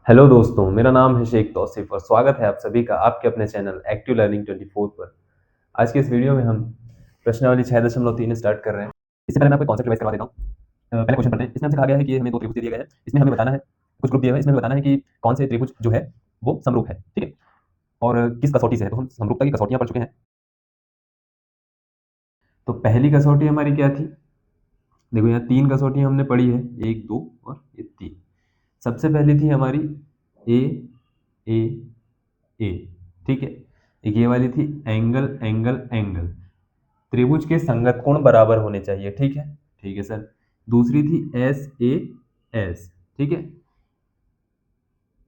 Hello दोस्तों, मेरा नाम है शेख तौसीफ और स्वागत है आप सभी का आपके अपने चैनल एक्टिव लर्निंग 24 पर। आज के इस वीडियो में हम प्रश्नावली 6.3 स्टार्ट कर रहे हैं। इससे पहले मैं आपको कॉन्सेप्ट रिवाइज करवा देता हूँ। पहले क्वेश्चन पढ़ते हैं। इसमें हमसे कहा गया है कि हमें दो त्रिभुज दे दिए गए हैं। इसमें हमें बताना है, कुछ ग्रुप दिया हुआ है, इसमें हमें बताना है कि कौन से त्रिभुज जो है वो समरूप है, ठीक है, और किस कसौटी से है। तो हम समरूपता की कसौटियां पढ़ चुके हैं। तो पहली कसौटी हमारी क्या थी? देखो, यहाँ 3 कसौटी हमने पढ़ी है, 1, 2 और ये 3। सबसे पहली थी हमारी ए ए ए, ठीक है। एक ये वाली थी एंगल एंगल एंगल, त्रिभुज के संगत कोण बराबर होने चाहिए, ठीक है, ठीक है सर। दूसरी थी एस ए एस, ठीक है,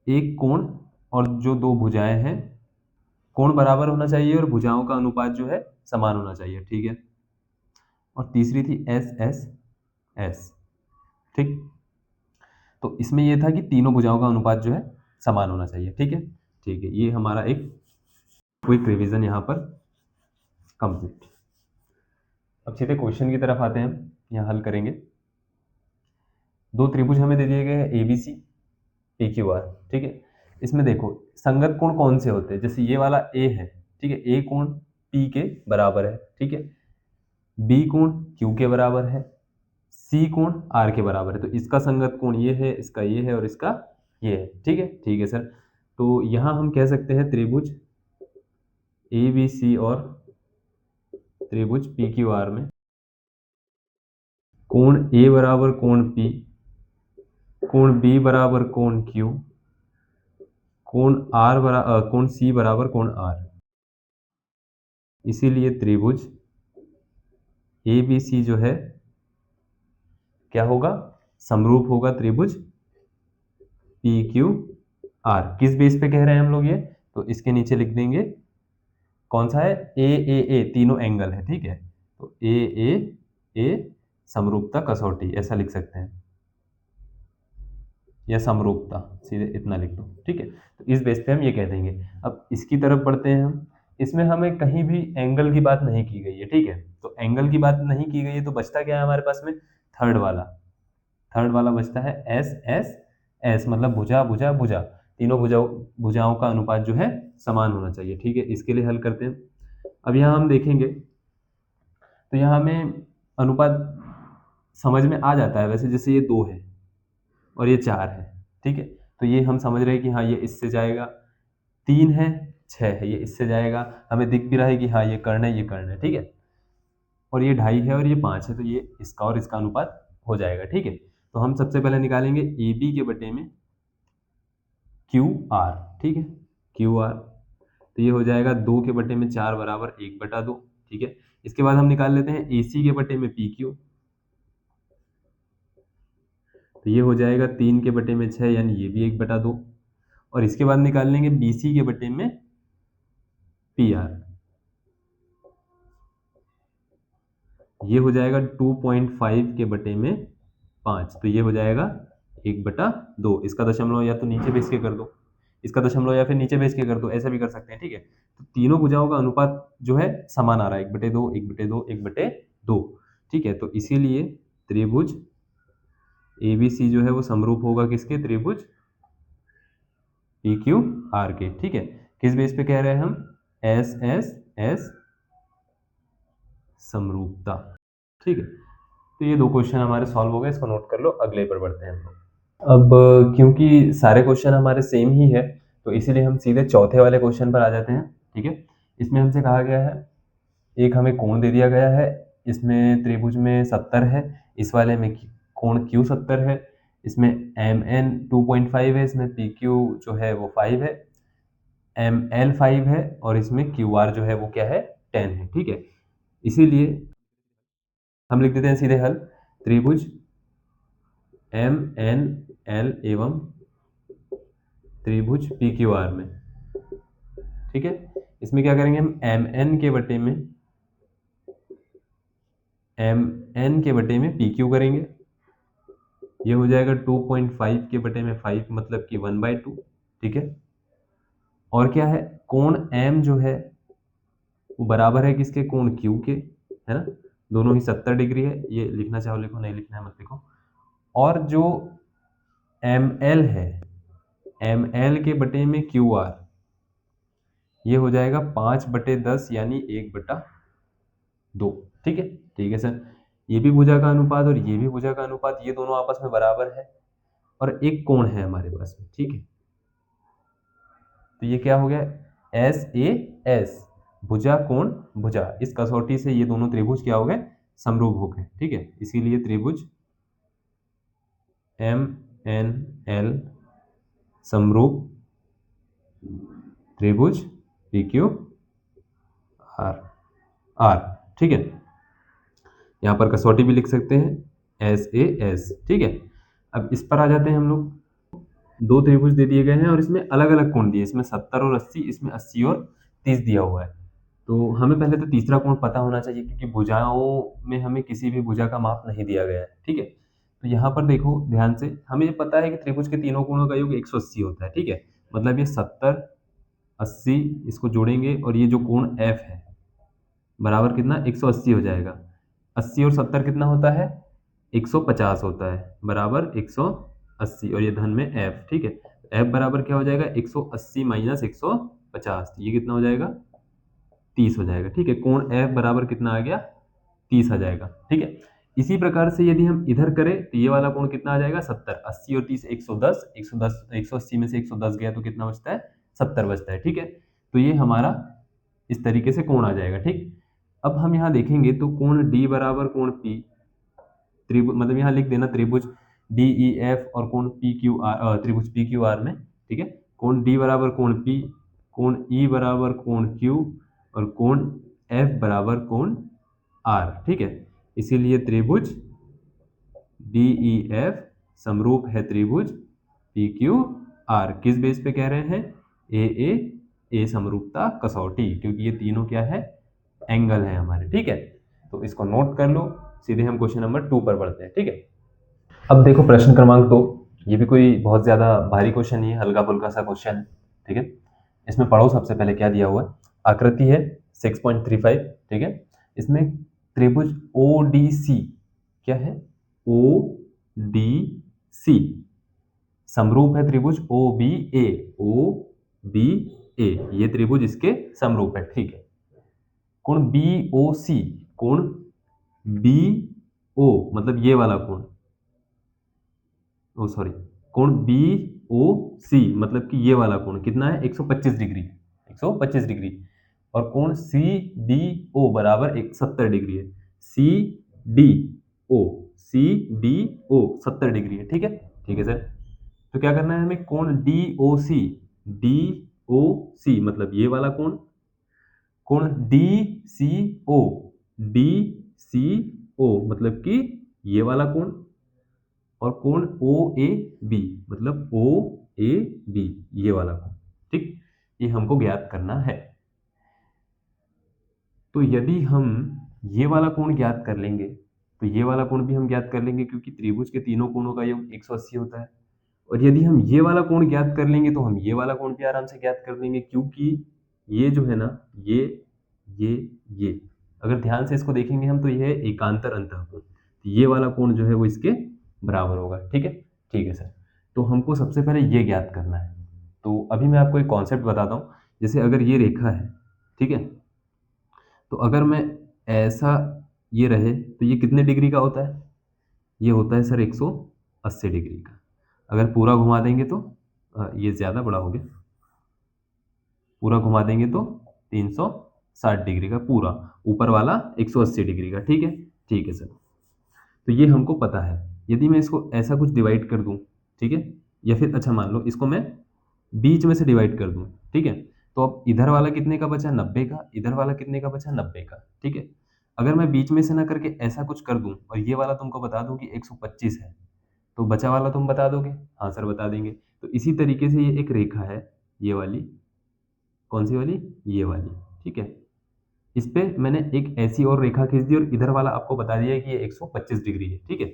एक कोण और जो दो भुजाएं हैं, कोण बराबर होना चाहिए और भुजाओं का अनुपात जो है समान होना चाहिए, ठीक है। और तीसरी थी एस एस एस, ठीक। तो इसमें यह था कि तीनों भुजाओं का अनुपात जो है समान होना चाहिए, ठीक है, ठीक है। ये हमारा एक क्विक रिवीजन यहाँ पर कंप्लीट। अब सीधे क्वेश्चन की तरफ आते हैं, हम यहाँ हल करेंगे। दो त्रिभुज हमें दे दिए गए हैं A B C P Q R, ठीक है। इसमें देखो संगत कोण कौन से होते हैं, जैसे ये वाला ए है, ठीक है, ए कोण पी के बराबर है, ठीक है, बी कोण क्यू के बराबर है, सी कोण आर के बराबर है। तो इसका संगत कोण ये है, इसका ये है और इसका ये है, ठीक है सर। तो यहाँ हम कह सकते हैं त्रिभुज ए बी सी और त्रिभुज पी क्यू आर में कोण ए बराबर कोण पी, कोण बी बराबर कोण क्यू, कोण सी बराबर कोण आर। इसीलिए त्रिभुज ए बी सी जो है क्या होगा, समरूप होगा त्रिभुज पी क्यू आर। किस बेस पे कह रहे हैं हम लोग ये, तो इसके नीचे लिख देंगे कौन सा है, ए तीनों एंगल है, ठीक है। तो ए समरूपता कसौटी ऐसा लिख सकते हैं, या समरूपता, सीधे इतना लिख दो, ठीक है। तो इस बेस पे हम ये कह देंगे। अब इसकी तरफ बढ़ते हैं हम। इसमें हमें कहीं भी एंगल की बात नहीं की गई है, ठीक है। तो एंगल की बात नहीं की गई है तो बचता क्या है हमारे पास में, थर्ड वाला बचता है एस एस एस, मतलब भुजा भुजा भुजा, तीनों भुजाओं का अनुपात जो है समान होना चाहिए, ठीक है। इसके लिए हल करते हैं। अब यहाँ हम देखेंगे तो यहाँ हमें अनुपात समझ में आ जाता है वैसे, जैसे ये 2 है और ये 4 है, ठीक है। तो ये हम समझ रहे हैं कि हाँ ये इससे जाएगा, 3 है 6 है, ये इससे जाएगा। हमें दिख भी रहा है कि हाँ ये कर्ण है, ये कर्ण है, ठीक है। और ये 2.5 है और ये 5 है, तो ये इसका और इसका अनुपात हो जाएगा, ठीक है। तो हम सबसे पहले निकालेंगे ए बी के बटे में क्यू आर, ठीक है, क्यू आर। तो ये हो जाएगा 2 के बटे में 4 बराबर 1/2, ठीक है। इसके बाद हम निकाल लेते हैं ए सी के बटे में पी क्यू। तो ये हो जाएगा 3 के बटे में 6, यानी ये भी 1/2। और इसके बाद निकाल लेंगे बी सी के बटे में पी आर। ये हो जाएगा 2.5 के बटे में 5, तो ये हो जाएगा 1/2। इसका दशमलव या तो नीचे बेच के कर दो, इसका दशमलव या फिर नीचे बेच के कर दो, ऐसा भी कर सकते हैं, ठीक है। तो तीनों भुजाओं का अनुपात जो है समान आ रहा है, 1/2 1/2 1/2, ठीक है। तो इसीलिए त्रिभुज ए बी सी जो है वो समरूप होगा किसके, त्रिभुज पी क्यू आर के, ठीक है। किस बेस पे कह रहे हैं हम, एस एस एस समरूपता, ठीक है। तो ये 2 क्वेश्चन हमारे सॉल्व हो गए, इसको नोट कर लो। अगले पर बढ़ते हैं हम लोग। अब क्योंकि सारे क्वेश्चन हमारे सेम ही है तो इसीलिए हम सीधे चौथे वाले क्वेश्चन पर आ जाते हैं, ठीक है। इसमें हमसे कहा गया है, एक हमें कोण दे दिया गया है, इसमें त्रिभुज में 70 है, इस वाले में कोण क्यू 70 है, इसमें एम एन 2.5 है, इसमें पी क्यू जो है वो 5 है, एम एल 5 है और इसमें क्यू आर जो है वो क्या है, 10 है, ठीक है। इसीलिए हम लिख देते हैं सीधे हल, त्रिभुज एम एन एल एवं त्रिभुज पी क्यू आर में, ठीक है। इसमें क्या करेंगे हम, एम एन के बटे में पी क्यू करेंगे। ये हो जाएगा 2.5 के बटे में 5, मतलब कि 1/2, ठीक है। और क्या है, कोण एम जो है वो बराबर है किसके, कोण क्यू के, है ना। दोनों ही 70 डिग्री है, ये लिखना चाहो लिखो, नहीं लिखना है मत लिखो। और जो एम एल है, ml के बटे में QR, ये हो जाएगा 5/10 यानी 1/2। ठीक है, ठीक है सर। ये भी भुजा का अनुपात और ये भी भुजा का अनुपात, ये दोनों आपस में बराबर है और एक कोण है हमारे पास में। ठीक है, तो ये क्या हो गया, SAS, भुजा कोण भुजा। इस कसौटी से ये दोनों त्रिभुज क्या हो गए, समरूप हो गए। ठीक है, इसीलिए त्रिभुज MNL समरूप त्रिभुज PQR R। ठीक है, यहाँ पर कसौटी भी लिख सकते हैं SAS। ठीक है, अब इस पर आ जाते हैं हम लोग। दो त्रिभुज दे दिए गए हैं और इसमें अलग अलग कोण दिए, इसमें 70 और 80, इसमें 80 और 30 दिया हुआ है। तो हमें पहले तो तीसरा कोण पता होना चाहिए, क्योंकि भुजाओं में हमें किसी भी भुजा का माप नहीं दिया गया है। ठीक है, तो यहाँ पर देखो ध्यान से, हमें ये पता है कि त्रिभुज के तीनों कोणों का योग 180 होता है। ठीक है, मतलब ये 70 80 इसको जोड़ेंगे और ये जो कोण F है बराबर कितना, 180 हो जाएगा। 80 और 70 कितना होता है, 150 होता है, बराबर 180 और ये धन में F। ठीक है, F बराबर क्या हो जाएगा, 180 माइनस 150, ये कितना हो जाएगा, 30 हो जाएगा। ठीक है, कोण F बराबर कितना आ गया, 30 आ जाएगा। ठीक है, इसी प्रकार से यदि हम इधर करें तो ये वाला कोण कितना आ जाएगा, 70। 80 और 30 110, 180 में से 110 गया तो कितना बचता है, 70 बचता है। ठीक है, तो ये हमारा इस तरीके से कोण आ जाएगा। ठीक, अब हम यहाँ देखेंगे तो कोण D बराबर कोण P, त्रिभुज मतलब यहाँ लिख देना त्रिभुज DEF और कोण PQR, त्रिभुज PQR में। ठीक है, कोण D बराबर कोण P, कोण E बराबर कोण Q और कोण F बराबर कोण R। ठीक है, इसीलिए त्रिभुज DEF समरूप है त्रिभुज PQR। किस बेस पे कह रहे हैं, AA समरूपता कसौटी, क्योंकि ये तीनों क्या है, एंगल है हमारे। ठीक है, तो इसको नोट कर लो। सीधे हम क्वेश्चन नंबर 2 पर बढ़ते हैं। ठीक है, अब देखो प्रश्न क्रमांक 2, ये भी कोई बहुत ज्यादा भारी क्वेश्चन नहीं है, हल्का फुल्का सा क्वेश्चन है। ठीक है, इसमें पढ़ो सबसे पहले क्या दिया हुआ है। आकृति है 6.35। ठीक है, इसमें त्रिभुज ODC क्या है, ODC समरूप है त्रिभुज OBA, OBA ये त्रिभुज इसके समरूप है। ठीक है, कोण BOC, कोण BO मतलब ये वाला कोण, ओ सॉरी, कोण BOC मतलब कि ये वाला कोण कितना है, 125 डिग्री, 125 डिग्री। और कोण CDO बराबर 70 डिग्री है, CDO 70 डिग्री है। ठीक है, ठीक है सर। तो क्या करना है हमें, कोण DOC, DOC मतलब ये वाला कोण, कोण DCO, DCO मतलब कि ये वाला कोण, और कोण OAB मतलब OAB ये वाला कोण। ठीक, ये हमको ज्ञात करना है। तो यदि हम ये वाला कोण ज्ञात कर लेंगे तो ये वाला कोण भी हम ज्ञात कर लेंगे, क्योंकि त्रिभुज के तीनों कोणों का योग 180 होता है। और यदि हम ये वाला कोण ज्ञात कर लेंगे तो हम ये वाला कोण भी आराम से ज्ञात कर लेंगे, क्योंकि ये जो है ना, ये अगर ध्यान से इसको देखेंगे हम तो ये है एकांतर अंतःकोण, तो ये वाला कोण जो है वो इसके बराबर होगा। ठीक है, ठीक है सर। तो हमको सबसे पहले ये ज्ञात करना है। तो अभी मैं आपको एक कॉन्सेप्ट बताता हूँ। जैसे अगर ये रेखा है, ठीक है, तो अगर मैं ऐसा ये रहे तो ये कितने डिग्री का होता है, ये होता है सर 180 डिग्री का। अगर पूरा घुमा देंगे तो ये ज़्यादा बड़ा हो गया, पूरा घुमा देंगे तो 360 डिग्री का, पूरा ऊपर वाला 180 डिग्री का। ठीक है, ठीक है सर। तो ये हमको पता है। यदि मैं इसको ऐसा कुछ डिवाइड कर दूं, ठीक है, या फिर अच्छा मान लो इसको मैं बीच में से डिवाइड कर दूं, ठीक है, तो अब इधर वाला कितने का बचा, 90 का, इधर वाला कितने का बचा, 90 का। ठीक है, अगर मैं बीच में से ना करके ऐसा कुछ कर दूं और ये वाला तुमको बता दूं कि 125 है, तो बचा वाला तुम बता दोगे, हाँ सर बता देंगे। तो इसी तरीके से ये एक रेखा है, ये वाली, कौन सी वाली, ये वाली। ठीक है, इस पे मैंने एक ऐसी और रेखा खींच दी और इधर वाला आपको बता दिया कि ये 125 डिग्री है। ठीक है,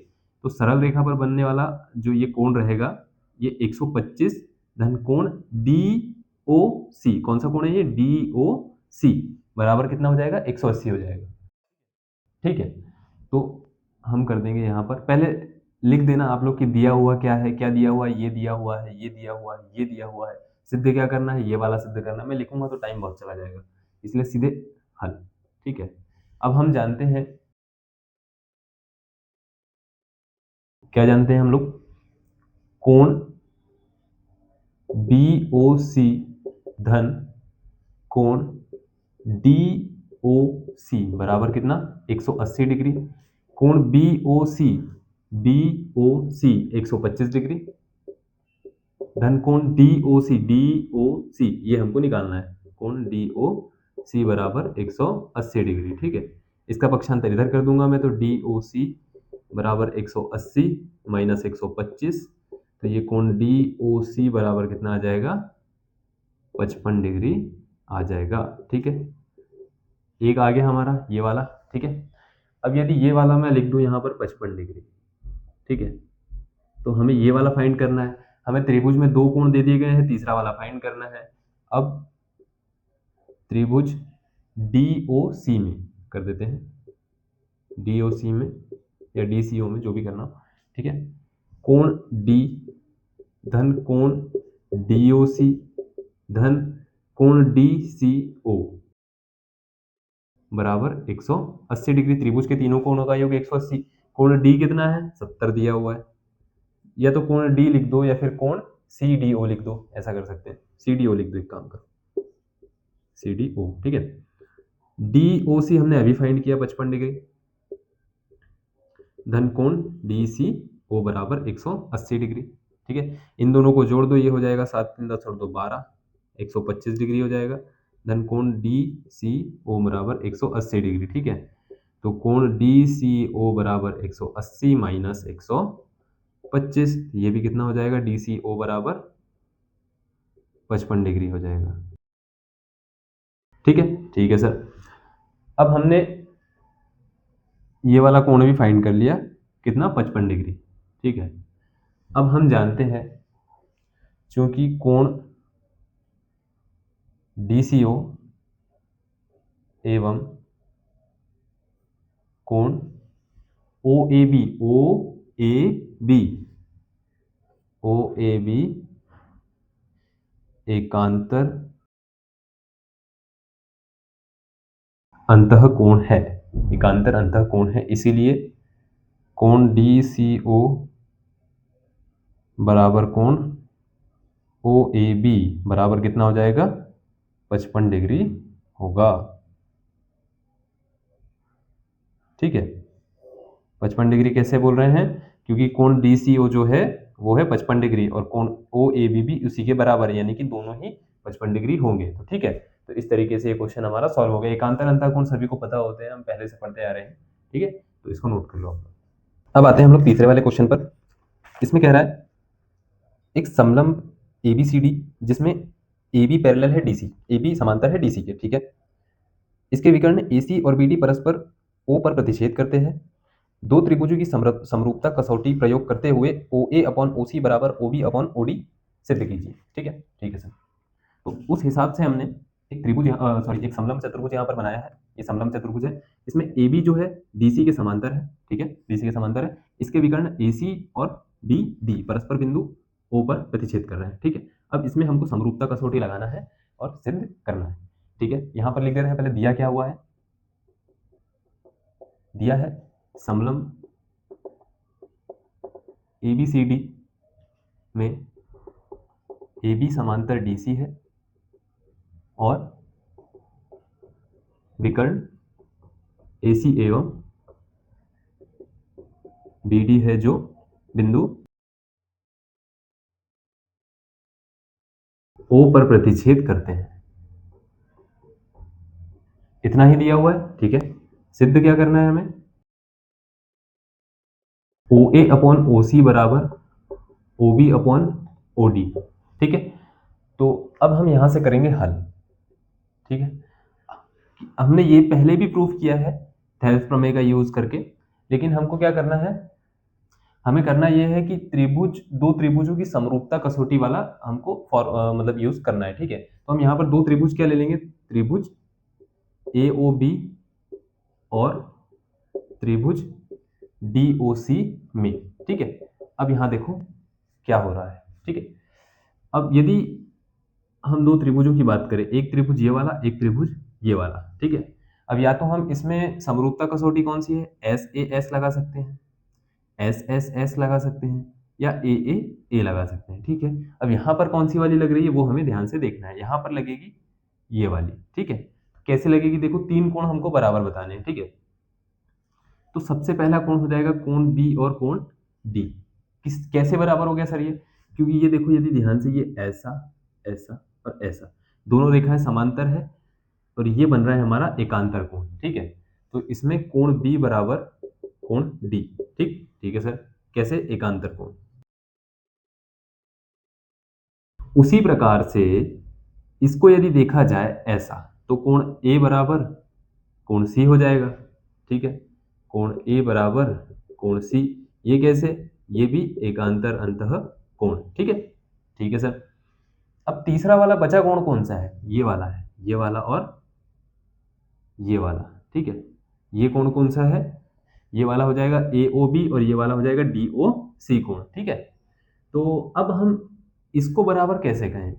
तो सरल रेखा पर बनने वाला जो ये कोण रहेगा, ये 125 धन कोण DOC, कौन सा कोण है ये, DOC बराबर कितना हो जाएगा, 180 हो जाएगा। ठीक है, तो हम कर देंगे यहाँ पर पहले लिख देना आप लोग कि दिया हुआ क्या है, क्या दिया हुआ है, ये दिया हुआ है, ये दिया हुआ है, ये दिया हुआ है, सिद्ध क्या करना है, ये वाला सिद्ध करना है। मैं लिखूंगा तो टाइम बहुत चला जाएगा, इसलिए सीधे हल। ठीक है, अब हम जानते हैं, क्या जानते हैं हम लोग, कोण BOC धन कोण DOC बराबर कितना, 180 डिग्री। कोण BOC 125 डिग्री धन कोण DOC ये हमको निकालना है, कोण DOC बराबर 180 डिग्री। ठीक है, इसका पक्षांतर इधर कर दूंगा मैं, तो DOC बराबर 180 माइनस 125, तो ये कोण DOC बराबर कितना आ जाएगा, 55 डिग्री आ जाएगा। ठीक है, एक आ गया हमारा ये वाला। ठीक है, अब यदि ये वाला मैं लिख दूं यहाँ पर 55 डिग्री, ठीक है, तो हमें ये वाला फाइंड करना है। हमें त्रिभुज में दो कोण दे दिए गए हैं, तीसरा वाला फाइंड करना है। अब त्रिभुज DOC में कर देते हैं, DOC में या DCO में, जो भी करना हो। ठीक है, कोण D धन कोण DOC धन कोण DCO बराबर 180 डिग्री। त्रिभुज के तीनों कोणों का योग 180। कोण D कितना है, 70 दिया हुआ है, या तो कोण D लिख दो या फिर कोण CDO लिख दो, ऐसा कर सकते हैं, CDO लिख दो, एक काम करो CDO। ठीक है, DOC हमने अभी फाइंड किया 55 डिग्री धन कोण DCO बराबर 180 डिग्री। ठीक है, इन दोनों को जोड़ दो, ये हो जाएगा 7 3 10 और 2 12, 125 डिग्री हो जाएगा। धन कोण DCO बराबर 180 डिग्री। ठीक है, तो कोण DCO बराबर 180 माइनस 125, ये भी कितना हो जाएगा, DCO बराबर 55 डिग्री हो जाएगा। ठीक है सर, अब हमने ये वाला कोण भी फाइंड कर लिया, कितना, 55 डिग्री। ठीक है, अब हम जानते हैं, चूंकि कोण DCO एवं कोण OAB एकांतर अंतःकोण है, एकांतर अंतःकोण है, इसीलिए कोण DCO बराबर कोण OAB बराबर कितना हो जाएगा, 55 डिग्री होगा। ठीक है, 55 डिग्री कैसे बोल रहे हैं, क्योंकि कोण DCO जो है वो है 55 डिग्री और कोण OAB भी उसी के बराबर है, यानी कि दोनों ही 55 डिग्री होंगे। तो ठीक है, तो इस तरीके से ये क्वेश्चन हमारा सॉल्व हो गया। एकांतर अंतःकोण सभी को पता होते हैं, हम पहले से पढ़ते आ रहे हैं। ठीक है, तो इसको नोट कर लो आप। अब आते हैं हम लोग तीसरे वाले क्वेश्चन पर। इसमें कह रहा है एक समलंब ABCD जिसमें AB पैरेलल है DC, AB समांतर है DC के। ठीक है, इसके विकर्ण AC और BD परस्पर O पर प्रतिच्छेद करते हैं। दो त्रिभुजों की समरूपता कसौटी प्रयोग करते हुए OA अपॉन OC बराबर OB अपॉन OD सिद्ध कीजिए। ठीक है सर, तो उस हिसाब से हमने एक त्रिभुज एक समलंब चतुर्भुज यहाँ पर बनाया है। ये समलंब चतुर्भुज है, इसमें AB जो है DC के समांतर है। ठीक है, DC के समांतर है, इसके विकर्ण AC और BD परस्पर बिंदु O पर प्रतिच्छेद कर रहे हैं। ठीक है, अब इसमें हमको समरूपता कसौटी लगाना है और सिद्ध करना है। ठीक है, यहाँ पर लिख दे रहे हैं, पहले दिया क्या हुआ है, दिया है समलंब ABCD में AB समांतर DC है और विकर्ण AC एवं BD है जो बिंदु O पर प्रतिच्छेद करते हैं। इतना ही दिया हुआ है। ठीक है, सिद्ध क्या करना है हमें, OA अपॉन OC बराबर OB अपॉन OD। ठीक है, तो अब हम यहां से करेंगे हल। ठीक है, हमने ये पहले भी प्रूफ किया है थेल्स प्रमेय का यूज करके, लेकिन हमको क्या करना है, हमें करना यह है कि त्रिभुज, दो त्रिभुजों की समरूपता कसौटी वाला हमको मतलब यूज करना है। ठीक है, तो हम यहाँ पर दो त्रिभुज क्या ले लेंगे, त्रिभुज AOB और त्रिभुज DOC में, ठीक है। अब यहाँ देखो क्या हो रहा है, ठीक है। अब यदि हम दो त्रिभुजों की बात करें, एक त्रिभुज ये वाला, एक त्रिभुज ये वाला, ठीक है। अब या तो हम इसमें समरूपता कसौटी कौन सी है, SAS लगा सकते हैं, SSS लगा सकते हैं, या AAA लगा सकते हैं, ठीक है। अब यहाँ पर कौन सी वाली लग रही है वो हमें ध्यान से देखना है। यहाँ पर लगेगी ये वाली, ठीक है। कैसे लगेगी, देखो तीन कोण हमको बराबर बताने हैं, ठीक है। तो सबसे पहला कोण हो जाएगा कोण बी और कोण डी। कैसे बराबर हो गया सर ये, क्योंकि ये देखो यदि ध्यान से ये ऐसा ऐसा और ऐसा दोनों रेखाएं समांतर है और ये बन रहा है हमारा एकांतर कोण, ठीक है। तो इसमें कोण बी बराबर कोण डी, ठीक ठीक है सर। कैसे, एकांतर कोण। उसी प्रकार से इसको यदि देखा जाए ऐसा, तो कोण ए बराबर कोण सी हो जाएगा, ठीक है। कोण ए बराबर कोण सी, ये कैसे, ये भी एकांतर अंतः कोण, ठीक है। ठीक है सर। अब तीसरा वाला बचा कोण कौन सा है, ये वाला है, ये वाला और ये वाला, ठीक है। ये कोण कौन सा है, ये वाला हो जाएगा AOB और ये वाला हो जाएगा DOC कोण, ठीक है। तो अब हम इसको बराबर कैसे कहें,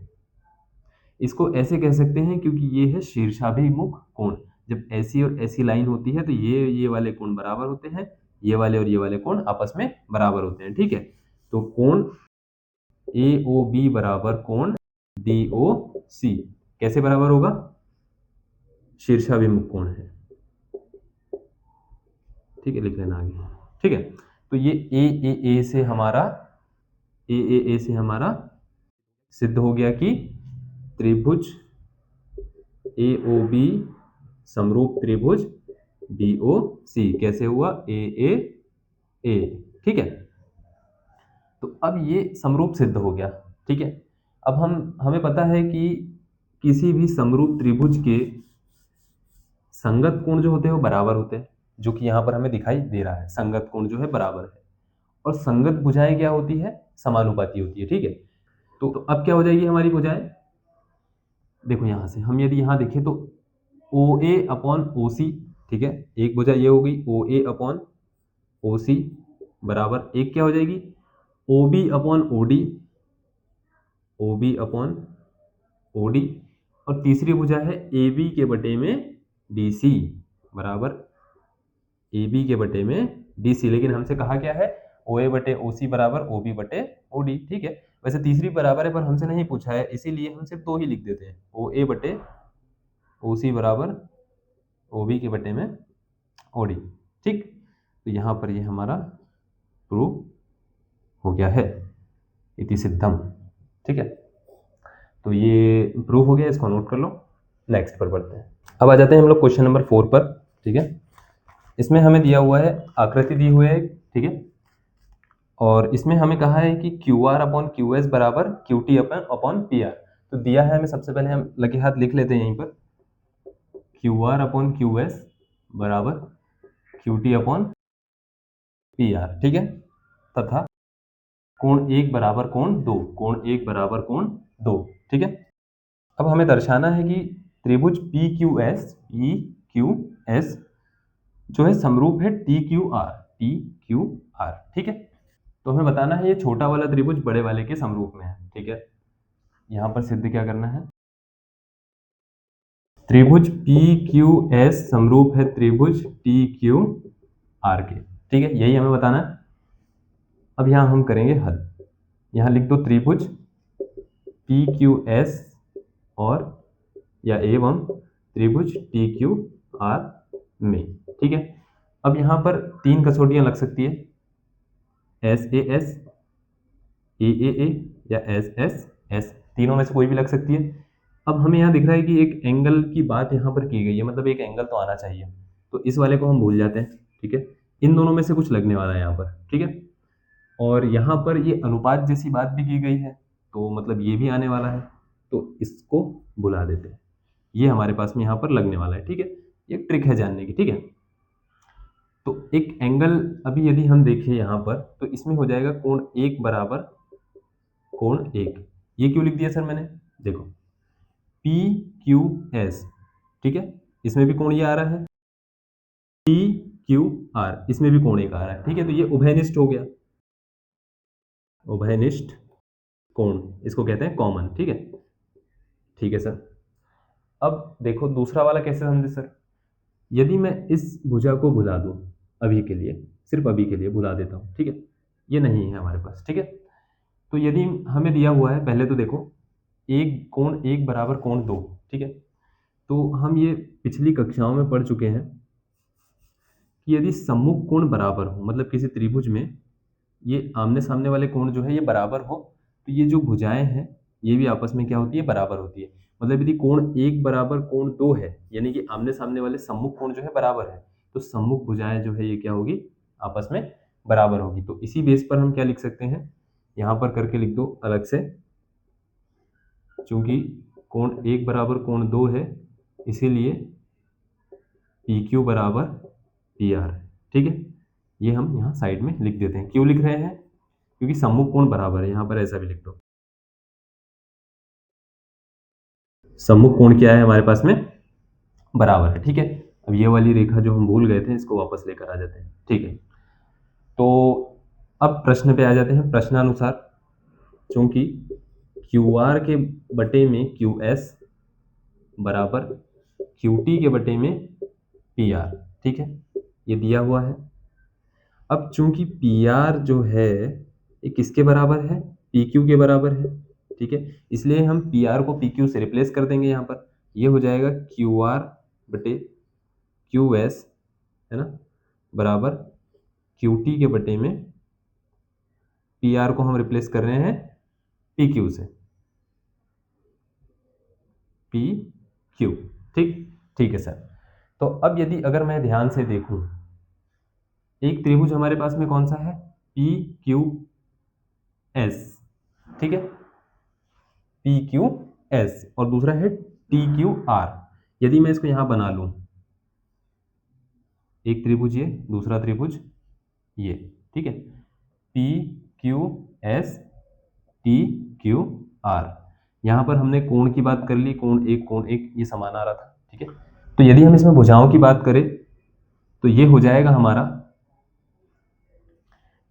इसको ऐसे कह सकते हैं क्योंकि ये है शीर्षाभिमुख कोण। जब ऐसी और ऐसी लाइन होती है तो ये वाले कोण बराबर होते हैं, ये वाले और ये वाले कोण आपस में बराबर होते हैं, ठीक है। तो कोण AOB बराबर कोण DOC कैसे बराबर होगा, शीर्षाभिमुख कोण है, ठीक है, लिख लेना आगे, ठीक है। तो ये AAA से हमारा सिद्ध हो गया कि त्रिभुज AOB समरूप त्रिभुज DOC कैसे हुआ, AAA, ठीक है। तो अब ये समरूप सिद्ध हो गया, ठीक है। अब हमें पता है कि किसी भी समरूप त्रिभुज के संगत कोण जो होते हैं वो बराबर होते हैं, जो कि यहाँ पर हमें दिखाई दे रहा है। संगत कोण जो है बराबर है और संगत भुजाएं क्या होती है, समानुपाती होती है, ठीक है। तो अब क्या हो जाएगी हमारी भुजाएं, देखो यहाँ से हम यदि यहाँ देखें तो OA अपॉन OC, ठीक है। एक भुजा ये हो गई OA अपॉन OC बराबर एक क्या हो जाएगी OB upon OD, OB upon OD, और तीसरी भुजा है AB के बटे में DC बराबर AB के बटे में DC। लेकिन हमसे कहा क्या है, OA बटे OC बराबर OB बटे OD, ठीक है। वैसे तीसरी बराबर है पर हमसे नहीं पूछा है, इसीलिए हम सिर्फ दो ही लिख देते हैं, OA बटे OC बराबर OB के बटे में OD, ठीक। तो यहाँ पर ये हमारा प्रूव हो गया है, इति सिद्धम, ठीक है। तो ये प्रूव हो गया, इसको नोट कर लो। नेक्स्ट पर बढ़ते हैं। अब आ जाते हैं हम लोग क्वेश्चन नंबर 4 पर, ठीक है। इसमें हमें दिया हुआ है, आकृति दी हुई है, ठीक है। और इसमें हमें कहा है कि QR अपॉन QS बराबर QT अपॉन PR। तो दिया है हमें, सबसे पहले हम लगे हाथ लिख लेते हैं यहीं पर, QR अपॉन QS बराबर QT अपॉन PR, ठीक है। तथा कोण एक बराबर कोण दो, कोण एक बराबर कोण दो, ठीक है। अब हमें दर्शाना है कि त्रिभुज PQS जो है समरूप है TQR, ठीक है। तो हमें बताना है ये छोटा वाला त्रिभुज बड़े वाले के समरूप में है, ठीक है। यहाँ पर सिद्ध क्या करना है, त्रिभुज PQS समरूप है त्रिभुज TQR के, ठीक है, यही हमें बताना है। अब यहाँ हम करेंगे हल, यहाँ लिख दो त्रिभुज PQS और या एवं त्रिभुज TQR में, ठीक है। अब यहाँ पर तीन कसौटियां लग सकती है, SAS, AAA या SSS, तीनों में से कोई भी लग सकती है। अब हमें यहाँ दिख रहा है कि एक एंगल की बात यहाँ पर की गई है, मतलब एक एंगल तो आना चाहिए, तो इस वाले को हम भूल जाते हैं, ठीक है। इन दोनों में से कुछ लगने वाला है यहाँ पर, ठीक है। और यहाँ पर ये अनुपात जैसी बात भी की गई है, तो मतलब ये भी आने वाला है, तो इसको भुला देते हैं, ये हमारे पास में यहाँ पर लगने वाला है, ठीक है। ये ट्रिक है जानने की, ठीक है। तो एक एंगल अभी यदि हम देखें यहाँ पर, तो इसमें हो जाएगा कोण एक बराबर कोण एक। ये क्यों लिख दिया सर मैंने, देखो PQS, ठीक है, इसमें भी कोण ये आ रहा है क्यू आर, इसमें भी कोण एक आ रहा है, ठीक है। तो ये उभयनिष्ठ हो गया, उभयनिष्ठ कोण, इसको कहते हैं कॉमन, ठीक है। ठीक है सर। अब देखो दूसरा वाला कैसे समझे सर। यदि मैं इस भुजा को भुला दूं अभी के लिए, सिर्फ अभी के लिए भुला देता हूं, ठीक है, ये नहीं है हमारे पास, ठीक है। तो यदि हमें दिया हुआ है, पहले तो देखो एक कोण एक बराबर कोण दो, ठीक है। तो हम ये पिछली कक्षाओं में पढ़ चुके हैं कि यदि सम्मुख कोण बराबर हो, मतलब किसी त्रिभुज में ये आमने सामने वाले कोण जो है ये बराबर हो, तो ये जो भुजाएं हैं ये भी आपस में क्या होती है, बराबर होती है। मतलब यदि कोण एक बराबर कोण दो है, यानी कि आमने सामने वाले सम्मुख कोण जो है बराबर है, तो सम्मुख भुजाएं जो है ये क्या होगी, आपस में बराबर होगी। तो इसी बेस पर हम क्या लिख सकते हैं, यहाँ पर करके लिख दो अलग से, चूंकि कोण एक बराबर कोण दो है, इसीलिए पी क्यू बराबर पी आर, ठीक है। ये हम यहाँ साइड में लिख देते हैं। क्यों लिख रहे हैं, क्योंकि सम्मुख कोण बराबर है, यहाँ पर ऐसा भी लिख दो। सम्मुख कोण क्या है हमारे पास में, बराबर है, ठीक है। अब ये वाली रेखा जो हम भूल गए थे इसको वापस लेकर आ जाते हैं, ठीक है। तो अब प्रश्न पे आ जाते हैं। प्रश्नानुसार चूंकि क्यू आर के बटे में क्यू एस बराबर क्यू टी के बटे में पी आर, ठीक है, ये दिया हुआ है। अब चूंकि पी आर जो है ये किसके बराबर है, पी क्यू के बराबर है, ठीक है। इसलिए हम पी आर को पी क्यू से रिप्लेस कर देंगे। यहाँ पर ये हो जाएगा क्यू आर बटे क्यू एस, है ना, बराबर क्यू टी के बटे में पी आर को हम रिप्लेस कर रहे हैं पी क्यू से, पी क्यू, ठीक। ठीक है सर। तो अब यदि अगर मैं ध्यान से देखूं, एक त्रिभुज हमारे पास में कौन सा है, पी क्यू एस, ठीक है, पी क्यू एस, और दूसरा है टी क्यू आर। यदि मैं इसको यहां बना लूं, एक त्रिभुज ये, दूसरा त्रिभुज ये, ठीक है, P Q S T Q R. यहां पर हमने कोण की बात कर ली, कोण एक ये समान आ रहा था, ठीक है। तो यदि हम इसमें भुजाओं की बात करें तो ये हो जाएगा हमारा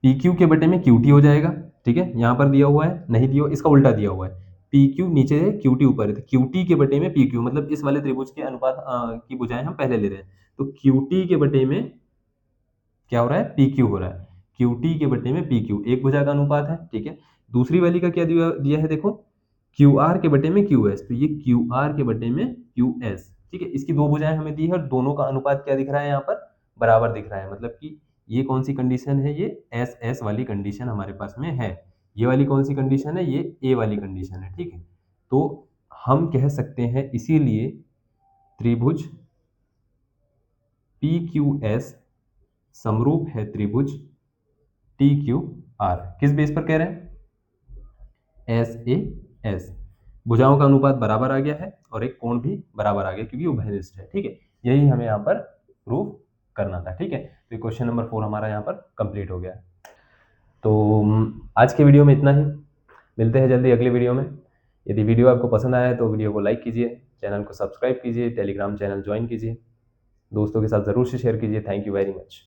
पी क्यू के बटे में क्यू टी हो जाएगा, ठीक है। यहां पर दिया हुआ है, नहीं दिया, इसका उल्टा दिया हुआ है, पी क्यू नीचे है, क्यू टी ऊपर है, तो क्यू टी के बटे में पी क्यू, मतलब इस वाले त्रिभुज के अनुपात की भुजाएं हम पहले ले रहे हैं। तो क्यू टी के बटे में क्या हो रहा है, पी क्यू हो रहा है, क्यू टी के बटे में पी क्यू एक भुजा का अनुपात है, ठीक है। दूसरी वाली का क्या दिया है, देखो क्यू आर के बटे में क्यू एस, तो ये क्यू आर के बटे में क्यू एस, ठीक है। इसकी दो भुजाएं हमें दी है और दोनों का अनुपात क्या दिख रहा है, यहाँ पर बराबर दिख रहा है। मतलब कि ये कौन सी कंडीशन है, ये एस एस वाली कंडीशन हमारे पास में है। ये वाली कौन सी कंडीशन है, ये ए वाली कंडीशन है, ठीक है। तो हम कह सकते हैं इसीलिए त्रिभुज पी क्यू एस समरूप है त्रिभुज टी क्यू आर। किस बेस पर कह रहे हैं, एस ए एस, भुजाओं का अनुपात बराबर आ गया है और एक कोण भी बराबर आ गया क्योंकि उभयनिष्ठ है, ठीक है। यही हमें यहाँ पर प्रूव करना था, ठीक है। तो ये क्वेश्चन नंबर 4 हमारा यहाँ पर कंप्लीट हो गया। तो आज के वीडियो में इतना ही, मिलते हैं जल्दी अगले वीडियो में। यदि वीडियो आपको पसंद आया तो वीडियो को लाइक कीजिए, चैनल को सब्सक्राइब कीजिए, टेलीग्राम चैनल ज्वाइन कीजिए, दोस्तों के साथ ज़रूर से शेयर कीजिए। Thank you very much.